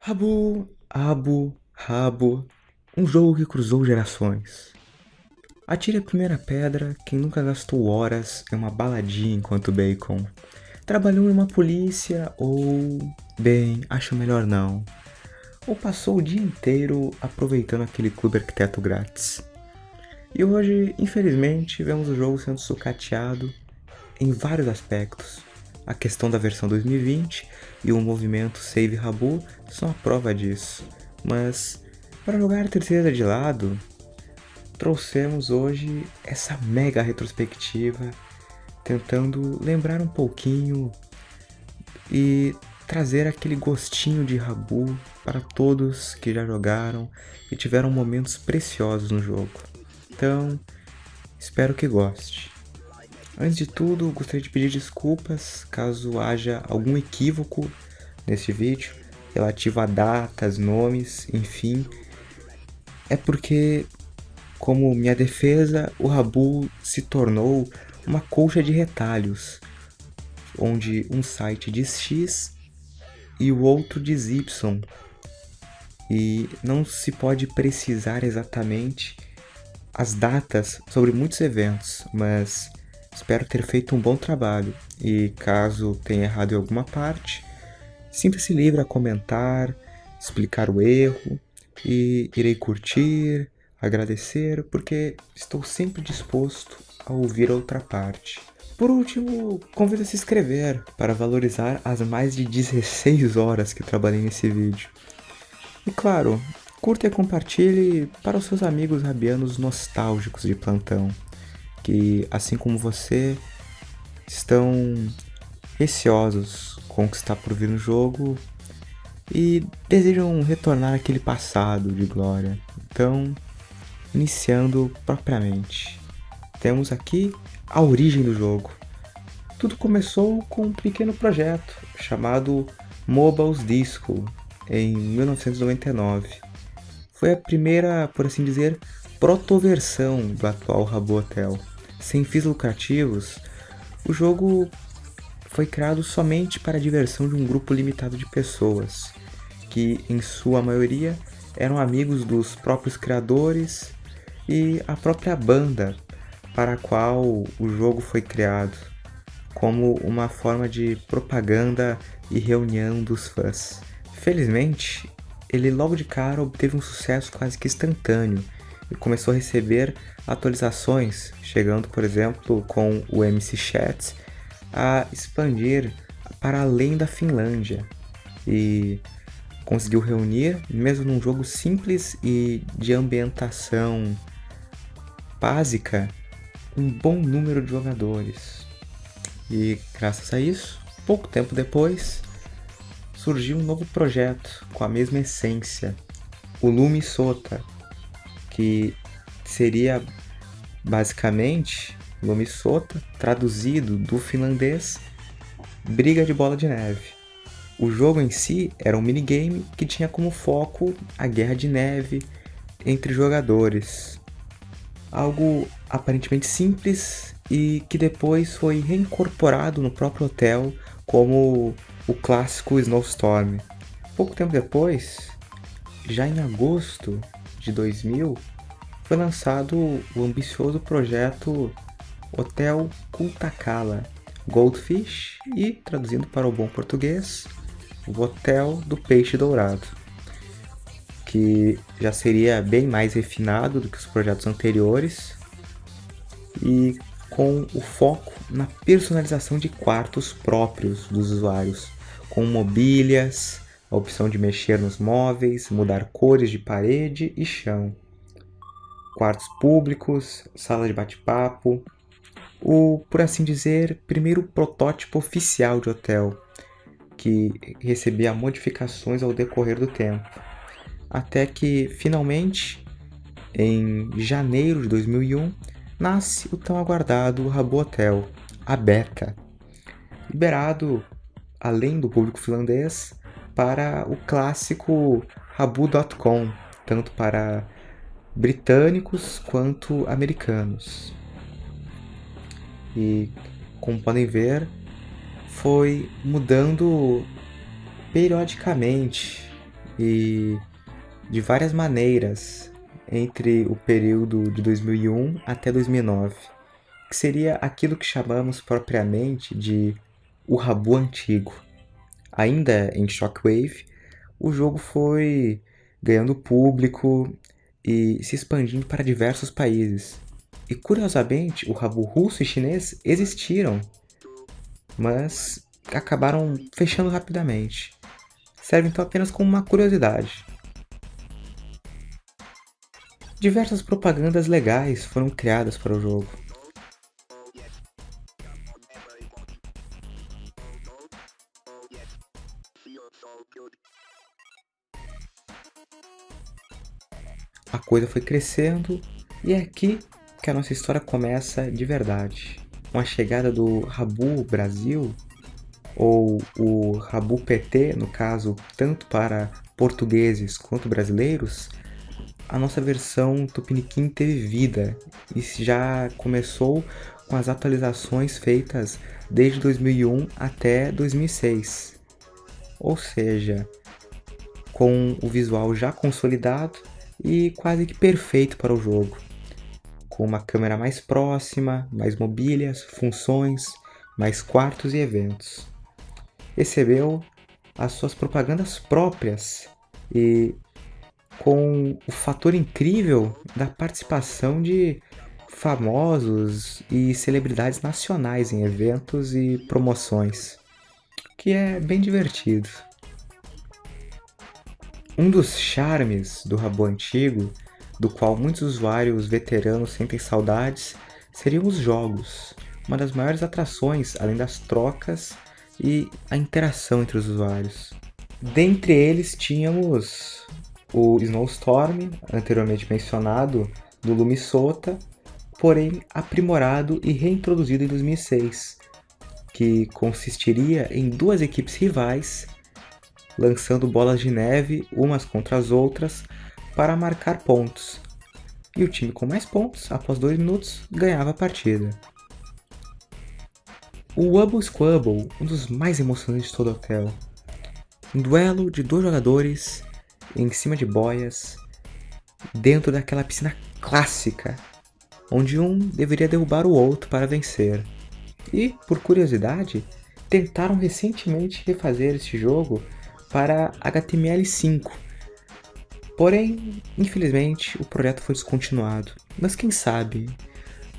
Rabu, Abo, Rabo, um jogo que cruzou gerações. Atire a primeira pedra quem nunca gastou horas em uma baladinha enquanto bacon. Trabalhou em uma polícia ou... bem, acho melhor não. Ou passou o dia inteiro aproveitando aquele clube arquiteto grátis. E hoje, infelizmente, vemos o jogo sendo sucateado em vários aspectos. A questão da versão 2020 e o movimento Save Rabu são a prova disso. Mas, para jogar a tristeza de lado, trouxemos hoje essa mega retrospectiva, tentando lembrar um pouquinho e trazer aquele gostinho de Rabu para todos que já jogaram e tiveram momentos preciosos no jogo. Então, espero que goste. Antes de tudo, gostaria de pedir desculpas caso haja algum equívoco neste vídeo, relativo a datas, nomes, enfim. É porque, como minha defesa, o Rabu se tornou uma colcha de retalhos, onde um site diz X e o outro diz Y. E não se pode precisar exatamente as datas sobre muitos eventos, mas espero ter feito um bom trabalho e caso tenha errado em alguma parte, sinta-se livre a comentar, explicar o erro e irei curtir, agradecer, porque estou sempre disposto a ouvir a outra parte. Por último, convido a se inscrever para valorizar as mais de 16 horas que trabalhei nesse vídeo. E claro, curta e compartilhe para os seus amigos rabianos nostálgicos de plantão, que, assim como você, estão receosos com o que está por vir no jogo e desejam retornar àquele passado de glória. Então, iniciando propriamente, temos aqui a origem do jogo. Tudo começou com um pequeno projeto chamado Mobiles Disco, em 1999. Foi a primeira, por assim dizer, protoversão do atual Habbo Hotel. Sem fins lucrativos, o jogo foi criado somente para a diversão de um grupo limitado de pessoas, que em sua maioria eram amigos dos próprios criadores e a própria banda para a qual o jogo foi criado, como uma forma de propaganda e reunião dos fãs. Felizmente, ele logo de cara obteve um sucesso quase que instantâneo e começou a receber atualizações, chegando, por exemplo, com o MC Chat a expandir para além da Finlândia e conseguiu reunir, mesmo num jogo simples e de ambientação básica, um bom número de jogadores. E graças a isso, pouco tempo depois, surgiu um novo projeto com a mesma essência, o Lumi Sota, que seria basicamente Lumi Sota, traduzido do finlandês, briga de bola de neve. O jogo em si era um minigame que tinha como foco a guerra de neve entre jogadores. Algo aparentemente simples e que depois foi reincorporado no próprio hotel como o clássico Snowstorm. Pouco tempo depois, já em agosto de 2000, foi lançado o ambicioso projeto Hotel Kultakala Goldfish e, traduzindo para o bom português, o Hotel do Peixe Dourado, que já seria bem mais refinado do que os projetos anteriores e com o foco na personalização de quartos próprios dos usuários, com mobílias, a opção de mexer nos móveis, mudar cores de parede e chão, quartos públicos, sala de bate-papo, o, por assim dizer, primeiro protótipo oficial de hotel, que recebia modificações ao decorrer do tempo. Até que, finalmente, em janeiro de 2001, nasce o tão aguardado Habbo Hotel, a beta, liberado, além do público finlandês, para o clássico Habbo.com, tanto para britânicos quanto americanos. E, como podem ver, foi mudando periodicamente e de várias maneiras entre o período de 2001 até 2009, que seria aquilo que chamamos propriamente de o Rabu antigo. Ainda em Shockwave, o jogo foi ganhando público e se expandindo para diversos países. E curiosamente, o Rabu russo e chinês existiram, mas acabaram fechando rapidamente. Serve então apenas como uma curiosidade. Diversas propagandas legais foram criadas para o jogo. A coisa foi crescendo e é aqui que a nossa história começa de verdade. Com a chegada do Rabu Brasil, ou o Rabu PT, no caso, tanto para portugueses quanto brasileiros, a nossa versão Tupiniquim teve vida e já começou com as atualizações feitas desde 2001 até 2006. Ou seja, com o visual já consolidado e quase que perfeito para o jogo, com uma câmera mais próxima, mais mobílias, funções, mais quartos e eventos. Recebeu as suas propagandas próprias e com o fator incrível da participação de famosos e celebridades nacionais em eventos e promoções, que é bem divertido. Um dos charmes do Rabo antigo, do qual muitos usuários veteranos sentem saudades, seriam os jogos. Uma das maiores atrações, além das trocas e a interação entre os usuários. Dentre eles tínhamos o Snowstorm, anteriormente mencionado, do Lumisota, porém aprimorado e reintroduzido em 2006, que consistiria em duas equipes rivais lançando bolas de neve umas contra as outras para marcar pontos. E o time com mais pontos, após 2 minutos, ganhava a partida. O Wubble Squabble, um dos mais emocionantes de todo o hotel. Um duelo de dois jogadores em cima de boias, dentro daquela piscina clássica, onde um deveria derrubar o outro para vencer. E, por curiosidade, tentaram recentemente refazer este jogo para HTML5. Porém, infelizmente, o projeto foi descontinuado. Mas quem sabe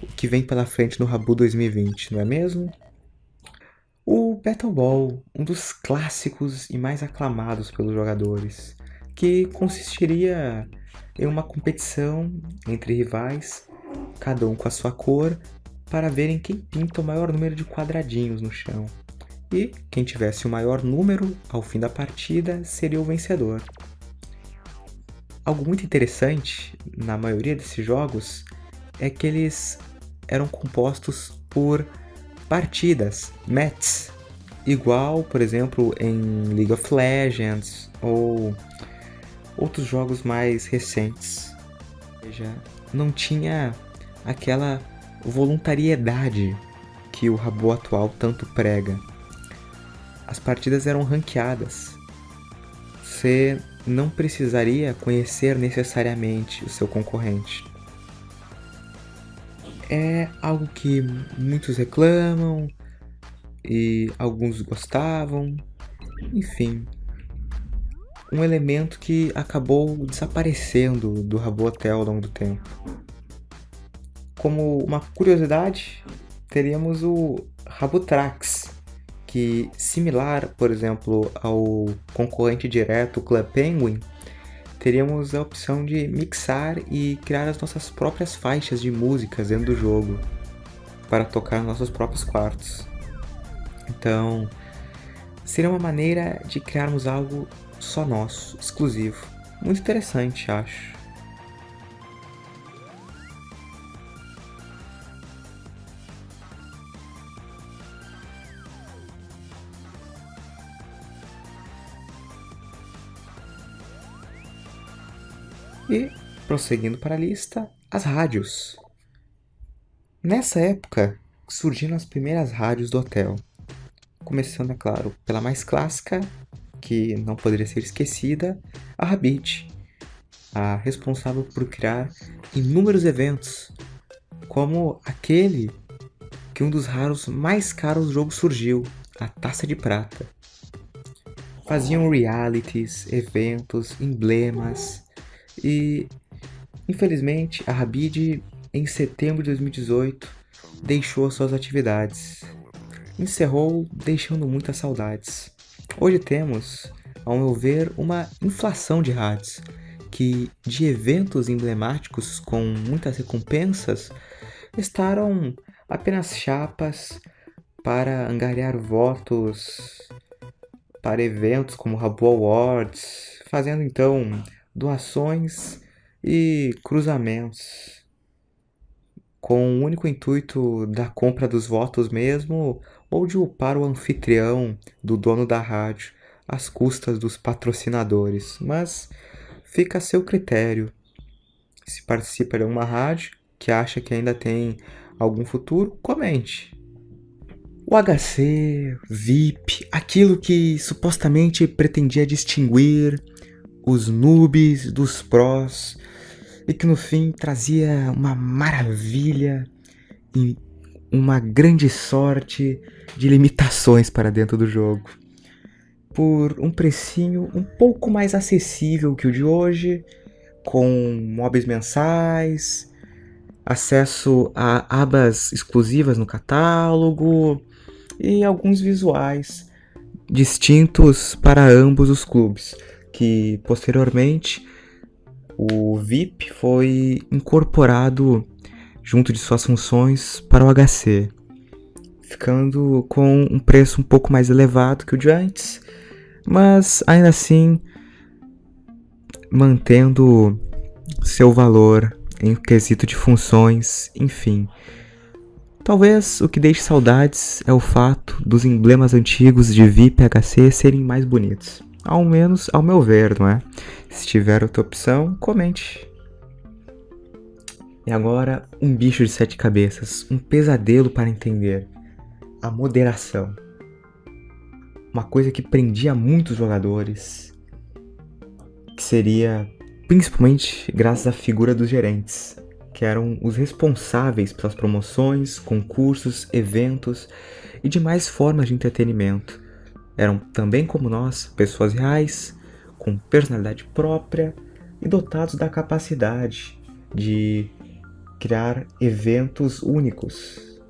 o que vem pela frente no Rabu 2020, não é mesmo? O Battle Ball, um dos clássicos e mais aclamados pelos jogadores, que consistiria em uma competição entre rivais, cada um com a sua cor, para verem quem pinta o maior número de quadradinhos no chão. E quem tivesse o maior número ao fim da partida seria o vencedor. Algo muito interessante na maioria desses jogos é que eles eram compostos por partidas, matches, igual, por exemplo, em League of Legends ou outros jogos mais recentes. Ou seja, não tinha aquela voluntariedade que o Rabo atual tanto prega. As partidas eram ranqueadas. Você não precisaria conhecer necessariamente o seu concorrente. É algo que muitos reclamam e alguns gostavam. Enfim, um elemento que acabou desaparecendo do Rabo Hotel ao longo do tempo. Como uma curiosidade, teríamos o Rabotrax, que, similar, por exemplo, ao concorrente direto Club Penguin, teríamos a opção de mixar e criar as nossas próprias faixas de músicas dentro do jogo para tocar nos nossos próprios quartos. Então, seria uma maneira de criarmos algo só nosso, exclusivo. Muito interessante, acho. E, prosseguindo para a lista, as rádios. Nessa época, surgiram as primeiras rádios do hotel. Começando, é claro, pela mais clássica, que não poderia ser esquecida, a Rabid, a responsável por criar inúmeros eventos, como aquele que um dos raros mais caros do jogo surgiu, a Taça de Prata. Faziam realities, eventos, emblemas e, infelizmente, a Rabid, em setembro de 2018, deixou suas atividades. Encerrou deixando muitas saudades. Hoje temos, ao meu ver, uma inflação de rádios, que de eventos emblemáticos com muitas recompensas, estaram apenas chapas para angariar votos para eventos como Rabu Awards, fazendo então doações e cruzamentos com o único intuito da compra dos votos mesmo, ou de upar o anfitrião do dono da rádio às custas dos patrocinadores. Mas fica a seu critério. Se participa de uma rádio que acha que ainda tem algum futuro, comente. O HC, VIP, aquilo que supostamente pretendia distinguir os noobs dos prós e que no fim trazia uma maravilha e uma grande sorte de limitações para dentro do jogo. Por um precinho um pouco mais acessível que o de hoje, com mobs mensais, acesso a abas exclusivas no catálogo e alguns visuais distintos para ambos os clubes, que posteriormente o VIP foi incorporado junto de suas funções para o HC, ficando com um preço um pouco mais elevado que o de antes, mas ainda assim mantendo seu valor em quesito de funções, enfim. Talvez o que deixe saudades é o fato dos emblemas antigos de VIP e HC serem mais bonitos. Ao menos ao meu ver, não é? Se tiver outra opção, comente. E agora, um bicho de 7 cabeças, um pesadelo para entender. A moderação. Uma coisa que prendia muitos jogadores, que seria principalmente graças à figura dos gerentes, que eram os responsáveis pelas promoções, concursos, eventos e demais formas de entretenimento. Eram também, como nós, pessoas reais, com personalidade própria e dotados da capacidade de criar eventos únicos.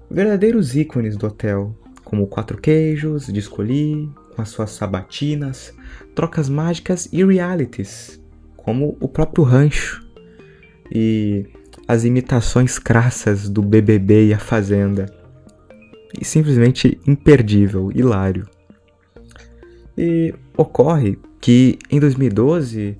Verdadeiros ícones do hotel, como o Quatro Queijos, Discoli, com as suas sabatinas, trocas mágicas e realities, como o próprio Rancho e as imitações crassas do BBB e a Fazenda. E simplesmente imperdível, hilário. E ocorre que em 2012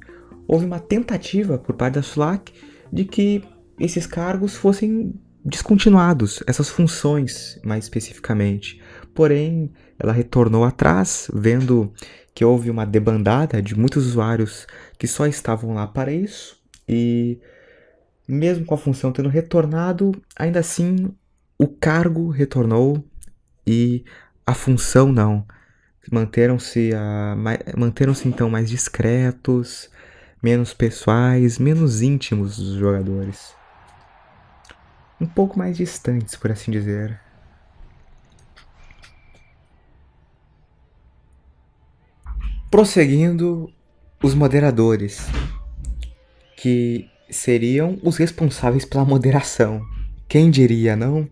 houve uma tentativa por parte da SULAC de que esses cargos fossem descontinuados, essas funções mais especificamente. Porém, ela retornou atrás, vendo que houve uma debandada de muitos usuários que só estavam lá para isso, e mesmo com a função tendo retornado, ainda assim o cargo retornou e a função não. Manteram-se então mais discretos, menos pessoais, menos íntimos dos jogadores. Um pouco mais distantes, por assim dizer. Prosseguindo, os moderadores, que seriam os responsáveis pela moderação. Quem diria, não?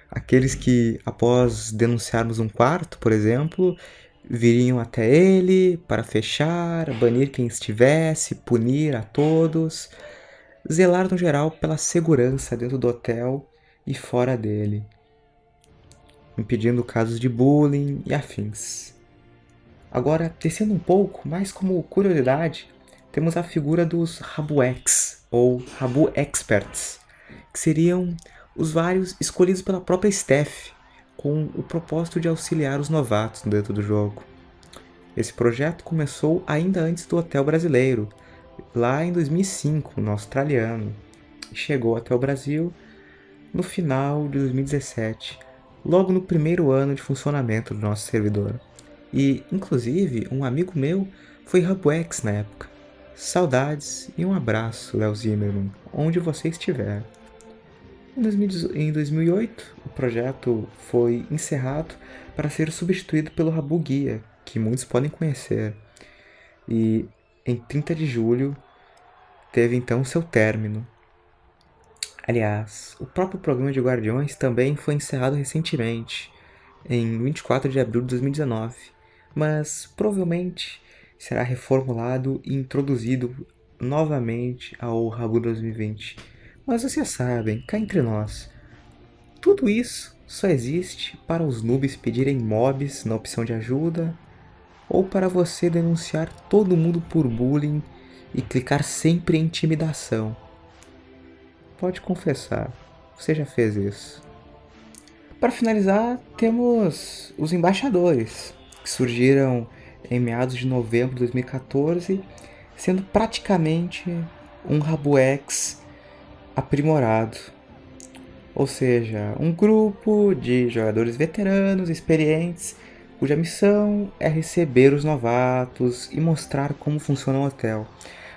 Aqueles que, após denunciarmos um quarto, por exemplo, viriam até ele para fechar, banir quem estivesse, punir a todos, zelar no geral pela segurança dentro do hotel e fora dele, impedindo casos de bullying e afins. Agora, descendo um pouco, mais como curiosidade, temos a figura dos Rabuex, ou Rabu Experts, que seriam os vários escolhidos pela própria staff, com o propósito de auxiliar os novatos dentro do jogo. Esse projeto começou ainda antes do Hotel Brasileiro, lá em 2005, no australiano, e chegou até o Brasil no final de 2017, logo no primeiro ano de funcionamento do nosso servidor. E, inclusive, um amigo meu foi Rabuex na época. Saudades e um abraço, Léo Zimmermann, onde você estiver. Em 2008, o projeto foi encerrado para ser substituído pelo Rabu Guia, que muitos podem conhecer. E em 30 de julho teve então seu término. Aliás, o próprio programa de Guardiões também foi encerrado recentemente, em 24 de abril de 2019, mas provavelmente será reformulado e introduzido novamente ao Rabu 2020. Mas vocês sabem, cá entre nós, tudo isso só existe para os noobs pedirem mobs na opção de ajuda ou para você denunciar todo mundo por bullying e clicar sempre em intimidação. Pode confessar, você já fez isso. Para finalizar, temos os embaixadores, que surgiram em meados de novembro de 2014, sendo praticamente um Rabuex aprimorado. Ou seja, um grupo de jogadores veteranos, experientes, cuja missão é receber os novatos e mostrar como funciona o hotel,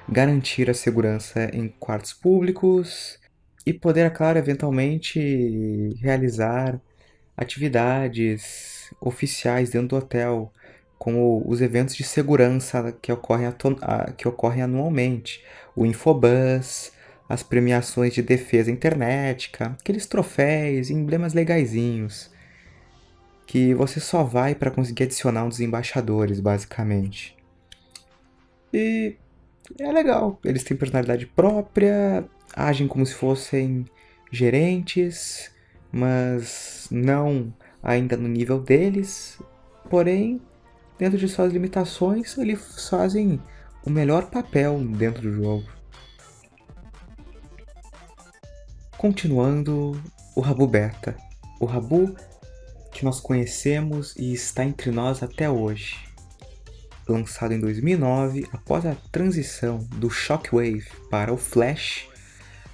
garantir a segurança em quartos públicos e poder, é claro, eventualmente realizar atividades oficiais dentro do hotel, como os eventos de segurança que ocorrem anualmente, o Infobus, as premiações de defesa internética, aqueles troféus e emblemas legaisinhos, que você só vai para conseguir adicionar um dos embaixadores, basicamente. E é legal, eles têm personalidade própria, agem como se fossem gerentes, mas não ainda no nível deles. Porém, dentro de suas limitações, eles fazem o melhor papel dentro do jogo. Continuando, o Rabu Beta. O Rabu que nós conhecemos e está entre nós até hoje. Lançado em 2009, após a transição do Shockwave para o Flash,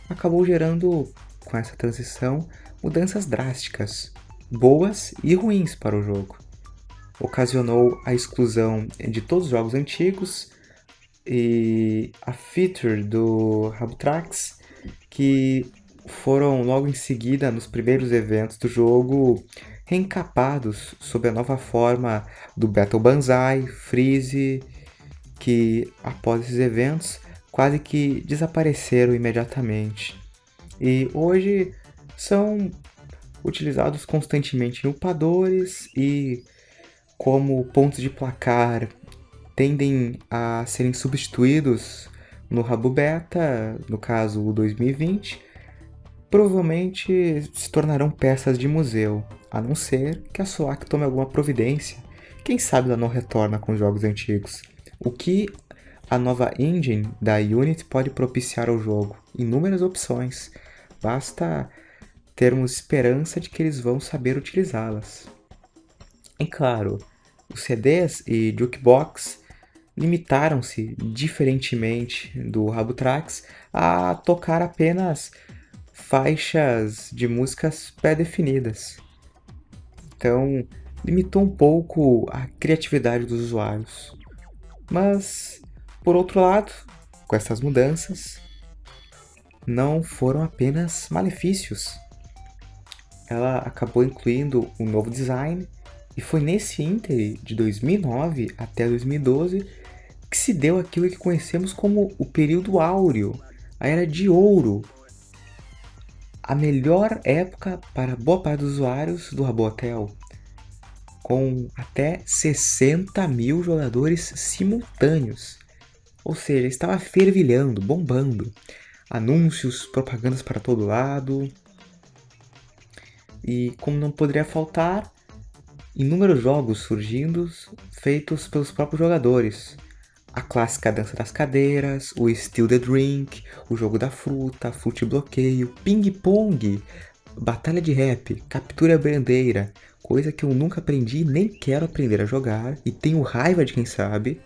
acabou gerando, com essa transição, mudanças drásticas, boas e ruins para o jogo. Ocasionou a exclusão de todos os jogos antigos e a feature do Rabutrax, que foram logo em seguida, nos primeiros eventos do jogo, reencapados sob a nova forma do Battle Banzai, Freeze, que após esses eventos quase que desapareceram imediatamente. E hoje são utilizados constantemente em upadores e como pontos de placar tendem a serem substituídos no Rabu Beta, no caso o 2020, provavelmente se tornarão peças de museu, a não ser que a SOAC tome alguma providência. Quem sabe ela não retorna com jogos antigos. O que a nova engine da Unity pode propiciar ao jogo? Inúmeras opções. Basta termos esperança de que eles vão saber utilizá-las. E claro, os CDs e Jukebox limitaram-se, diferentemente do Rabutrax, a tocar apenas faixas de músicas pré-definidas. Então, limitou um pouco a criatividade dos usuários. Mas, por outro lado, com essas mudanças, não foram apenas malefícios. Ela acabou incluindo um novo design e foi nesse íntere de 2009 até 2012 que se deu aquilo que conhecemos como o período áureo, a era de ouro, a melhor época para boa parte dos usuários do Rabu Hotel, com até 60 mil jogadores simultâneos. Ou seja, estava fervilhando, bombando. Anúncios, propagandas para todo lado. E como não poderia faltar, inúmeros jogos surgindo, feitos pelos próprios jogadores. A clássica dança das cadeiras, o Steal the Drink, o jogo da fruta, Fute Bloqueio, Ping Pong, Batalha de Rap, Captura a Bandeira, coisa que eu nunca aprendi e nem quero aprender a jogar, e tenho raiva de quem sabe,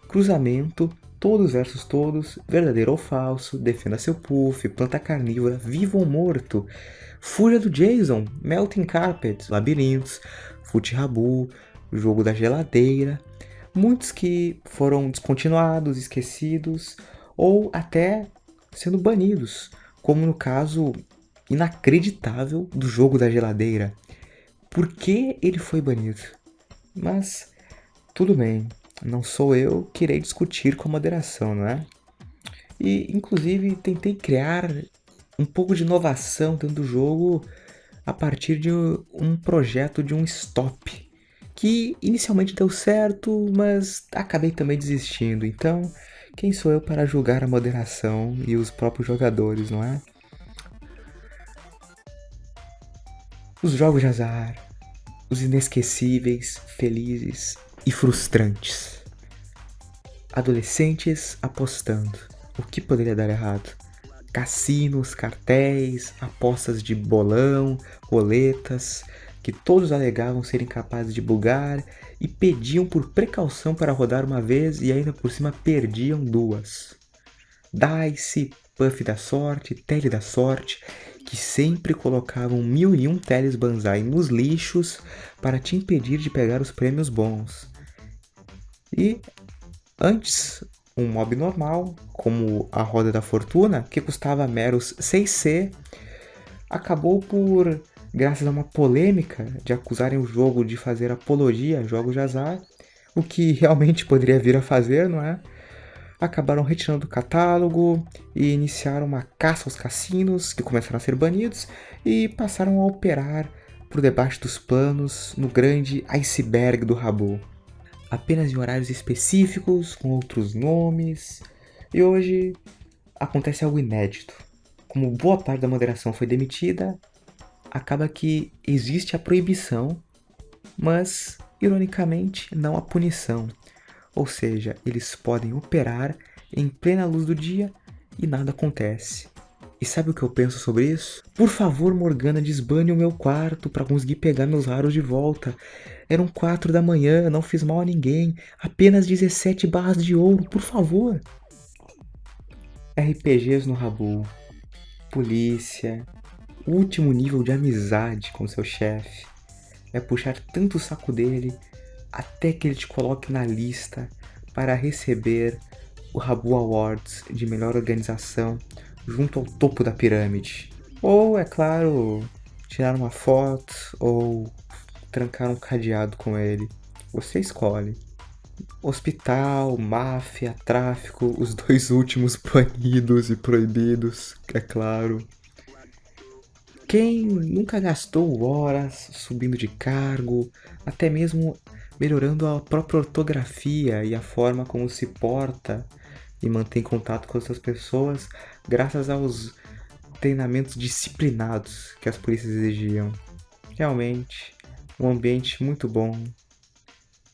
Cruzamento, Todos versus Todos, Verdadeiro ou Falso, Defenda Seu Puff, Planta Carnívora, Vivo ou Morto, Fúria do Jason, Melting Carpets, Labirintos, Fute Rabu, Jogo da Geladeira, Muitos que foram descontinuados, esquecidos ou até sendo banidos, como no caso inacreditável do jogo da geladeira. Por que ele foi banido? Mas tudo bem, não sou eu que irei discutir com a moderação, não é? E inclusive tentei criar um pouco de inovação dentro do jogo a partir de um projeto de um stop, que inicialmente deu certo, mas acabei também desistindo. Então, quem sou eu para julgar a moderação e os próprios jogadores, não é? Os jogos de azar, os inesquecíveis, felizes e frustrantes. Adolescentes apostando. O que poderia dar errado? Cassinos, cartéis, apostas de bolão, roletas, que todos alegavam serem capazes de bugar e pediam por precaução para rodar uma vez e ainda por cima perdiam duas. Dice, Puff da Sorte, Tele da Sorte, que sempre colocavam 1001 teles banzai nos lixos para te impedir de pegar os prêmios bons. E antes, um mob normal, como a Roda da Fortuna, que custava meros 6C, acabou por, graças a uma polêmica de acusarem o jogo de fazer apologia a jogos de azar, o que realmente poderia vir a fazer, não é? Acabaram retirando do catálogo e iniciaram uma caça aos cassinos, que começaram a ser banidos, e passaram a operar por debaixo dos panos no grande iceberg do Habbo. Apenas em horários específicos, com outros nomes. E hoje acontece algo inédito. Como boa parte da moderação foi demitida, acaba que existe a proibição, mas, ironicamente, não a punição. Ou seja, eles podem operar em plena luz do dia e nada acontece. E sabe o que eu penso sobre isso? Por favor, Morgana, desbane o meu quarto para conseguir pegar meus raros de volta. Eram 4 da manhã, não fiz mal a ninguém. Apenas 17 barras de ouro, por favor. RPGs no Habbo. Polícia. Último nível de amizade com seu chefe. É puxar tanto o saco dele até que ele te coloque na lista para receber o Habbo Awards de melhor organização junto ao topo da pirâmide. Ou, é claro, tirar uma foto ou trancar um cadeado com ele. Você escolhe. Hospital, máfia, tráfico, os dois últimos banidos e proibidos, é claro. Quem nunca gastou horas subindo de cargo, até mesmo melhorando a própria ortografia e a forma como se porta e mantém contato com outras pessoas graças aos treinamentos disciplinados que as polícias exigiam. Realmente, um ambiente muito bom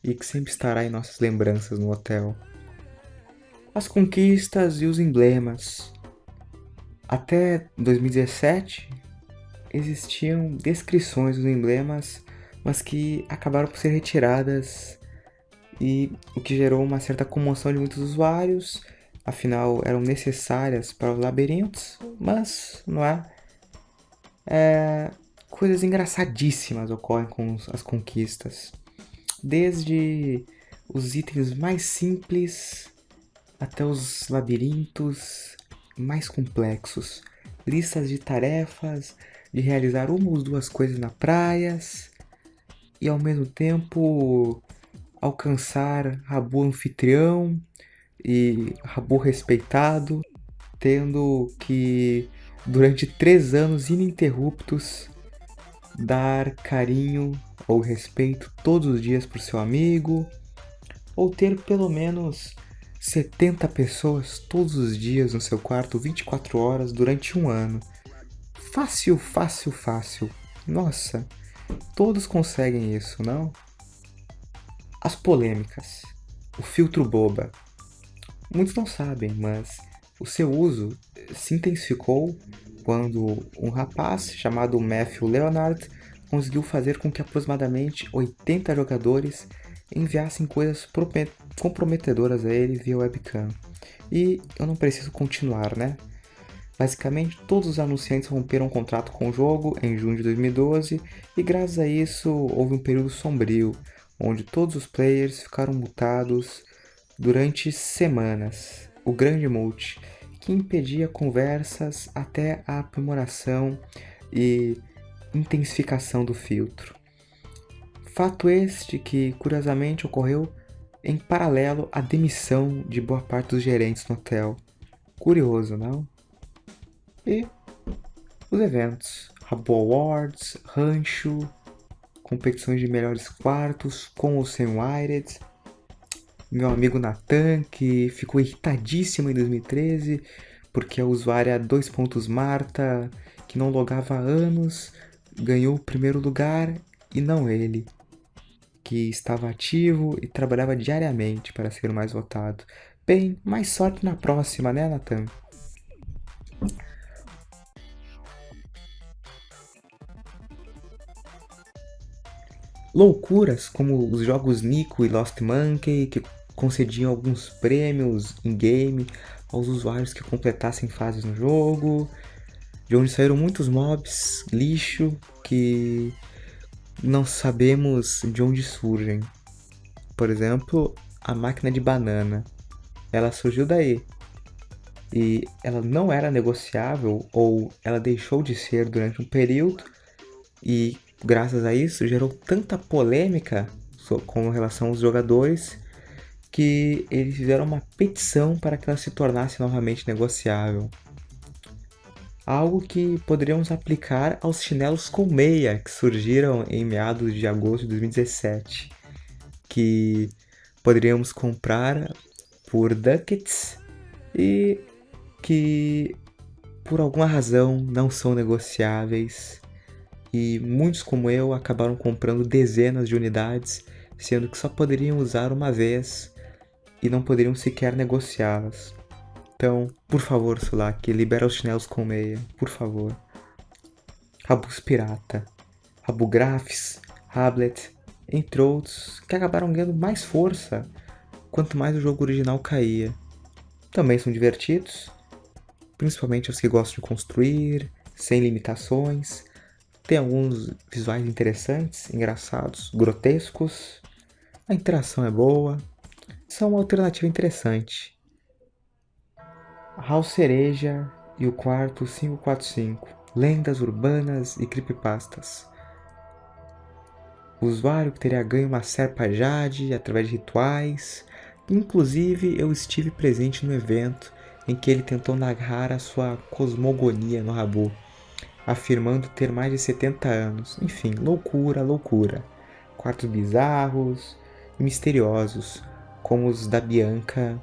e que sempre estará em nossas lembranças no hotel. As conquistas e os emblemas. Até 2017 existiam descrições dos emblemas, mas que acabaram por ser retiradas, e o que gerou uma certa comoção de muitos usuários, afinal eram necessárias para os labirintos, mas não é? Coisas engraçadíssimas ocorrem com as conquistas, desde os itens mais simples até os labirintos mais complexos, listas de tarefas, de realizar uma ou duas coisas na praias e ao mesmo tempo alcançar Habbo anfitrião e Habbo respeitado, tendo que durante 3 anos ininterruptos dar carinho ou respeito todos os dias para o seu amigo, ou ter pelo menos 70 pessoas todos os dias no seu quarto 24 horas durante um ano. Fácil, fácil, fácil. Nossa, todos conseguem isso, não? As polêmicas. O filtro boba. Muitos não sabem, mas o seu uso se intensificou quando um rapaz chamado Matthew Leonard conseguiu fazer com que aproximadamente 80 jogadores enviassem coisas comprometedoras a ele via webcam. E eu não preciso continuar, né? Basicamente, todos os anunciantes romperam um contrato com o jogo em junho de 2012 e graças a isso houve um período sombrio, onde todos os players ficaram mutados durante semanas. O grande multi, que impedia conversas até a aprimoração e intensificação do filtro. Fato este que, curiosamente, ocorreu em paralelo à demissão de boa parte dos gerentes no hotel. Curioso, não? E os eventos. Rabo Awards, Rancho, competições de melhores quartos, com ou sem Wired. Meu amigo Nathan, que ficou irritadíssimo em 2013, porque a usuária 2 pontos Marta, que não logava há anos, ganhou o primeiro lugar e não ele, que estava ativo e trabalhava diariamente para ser o mais votado. Bem, mais sorte na próxima, né, Nathan? Loucuras como os jogos Nico e Lost Monkey, que concediam alguns prêmios in-game aos usuários que completassem fases no jogo, de onde saíram muitos mobs, lixo, que não sabemos de onde surgem. Por exemplo, a máquina de banana. Ela surgiu daí. E ela não era negociável, ou ela deixou de ser durante um período, e graças a isso gerou tanta polêmica com relação aos jogadores que eles fizeram uma petição para que ela se tornasse novamente negociável. Algo que poderíamos aplicar aos chinelos com meia que surgiram em meados de agosto de 2017, que poderíamos comprar por ducats e que por alguma razão não são negociáveis, e muitos como eu acabaram comprando dezenas de unidades, sendo que só poderiam usar uma vez e não poderiam sequer negociá-las. Então, por favor, Sulak, libera os chinelos com meia, por favor. Rabus Pirata, Rabugraphs, Rablet, entre outros, que acabaram ganhando mais força quanto mais o jogo original caía. Também são divertidos, principalmente os que gostam de construir, sem limitações. Tem alguns visuais interessantes, engraçados, grotescos. A interação é boa. São uma alternativa interessante. House Cereja e o quarto 545. Lendas urbanas e creepypastas. O usuário que teria ganho uma serpa Jade através de rituais. Inclusive, eu estive presente no evento em que ele tentou narrar a sua cosmogonia no Rabu, afirmando ter mais de 70 anos. Enfim, loucura, loucura. Quartos bizarros e misteriosos, como os da Bianca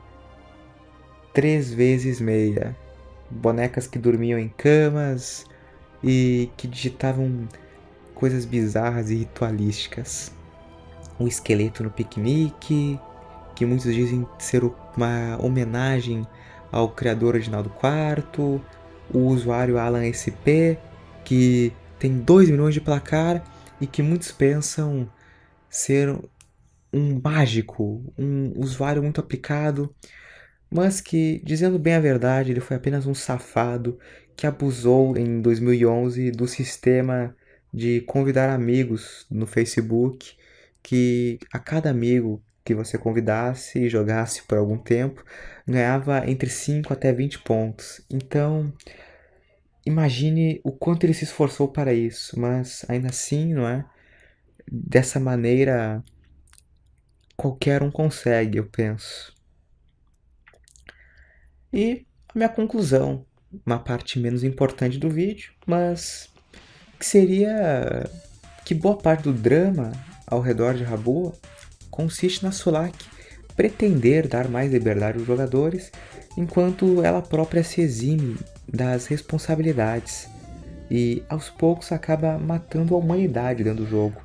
3 vezes meia. Bonecas que dormiam em camas e que digitavam coisas bizarras e ritualísticas. Um esqueleto no piquenique, que muitos dizem ser uma homenagem ao criador original do quarto. O usuário Alan SP, que tem 2 milhões de placar e que muitos pensam ser um mágico, um usuário muito aplicado, mas que, dizendo bem a verdade, ele foi apenas um safado que abusou em 2011 do sistema de convidar amigos no Facebook, que a cada amigo que você convidasse e jogasse por algum tempo, ganhava entre 5 até 20 pontos. Então, imagine o quanto ele se esforçou para isso, mas ainda assim, não é? Dessa maneira, qualquer um consegue, eu penso. E a minha conclusão, uma parte menos importante do vídeo, mas que seria que boa parte do drama ao redor de Rabu consiste na Sulak pretender dar mais liberdade aos jogadores, enquanto ela própria se exime das responsabilidades e aos poucos acaba matando a humanidade dentro do jogo,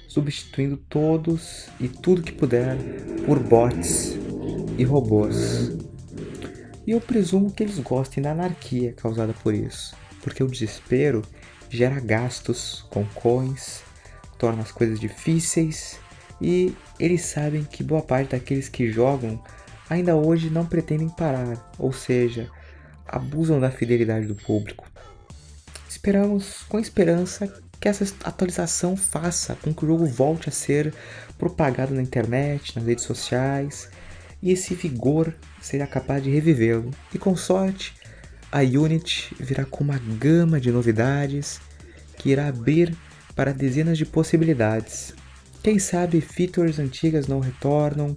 substituindo todos e tudo que puder por bots e robôs. E eu presumo que eles gostem da anarquia causada por isso, porque o desespero gera gastos com coins, torna as coisas difíceis, e eles sabem que boa parte daqueles que jogam ainda hoje não pretendem parar, ou seja, abusam da fidelidade do público. Esperamos com esperança que essa atualização faça com que o jogo volte a ser propagado na internet, nas redes sociais, e esse vigor seja capaz de revivê-lo. E com sorte, a Unity virá com uma gama de novidades que irá abrir para dezenas de possibilidades. Quem sabe features antigas não retornam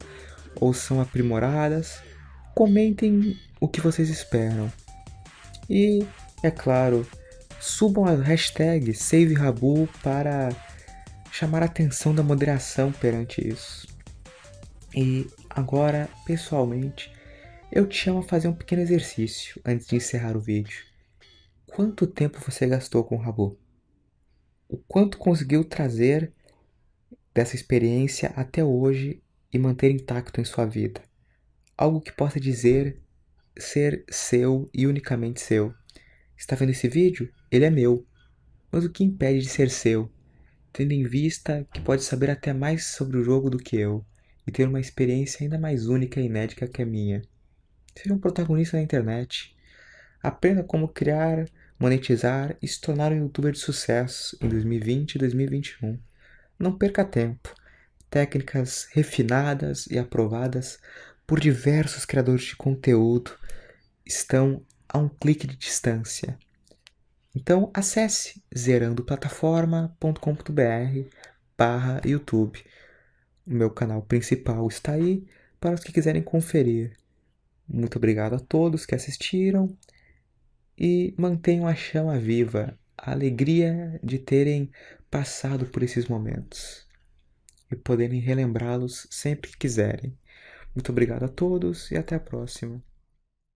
ou são aprimoradas? Comentem o que vocês esperam. E, é claro, subam a hashtag SaveRabu para chamar a atenção da moderação perante isso. E agora, pessoalmente, eu te chamo a fazer um pequeno exercício antes de encerrar o vídeo. Quanto tempo você gastou com o Rabu? O quanto conseguiu trazer dessa experiência até hoje e manter intacto em sua vida? Algo que possa dizer ser seu e unicamente seu. Está vendo esse vídeo? Ele é meu. Mas o que impede de ser seu? Tendo em vista que pode saber até mais sobre o jogo do que eu e ter uma experiência ainda mais única e inédita que a minha. Seja um protagonista na internet. Aprenda como criar, monetizar e se tornar um youtuber de sucesso em 2020 e 2021. Não perca tempo. Técnicas refinadas e aprovadas por diversos criadores de conteúdo estão a um clique de distância. Então acesse zerandoplataforma.com.br/YouTube. O meu canal principal está aí para os que quiserem conferir. Muito obrigado a todos que assistiram e mantenham a chama viva, a alegria de terem passado por esses momentos e poderem relembrá-los sempre que quiserem. Muito obrigado a todos e até a próxima.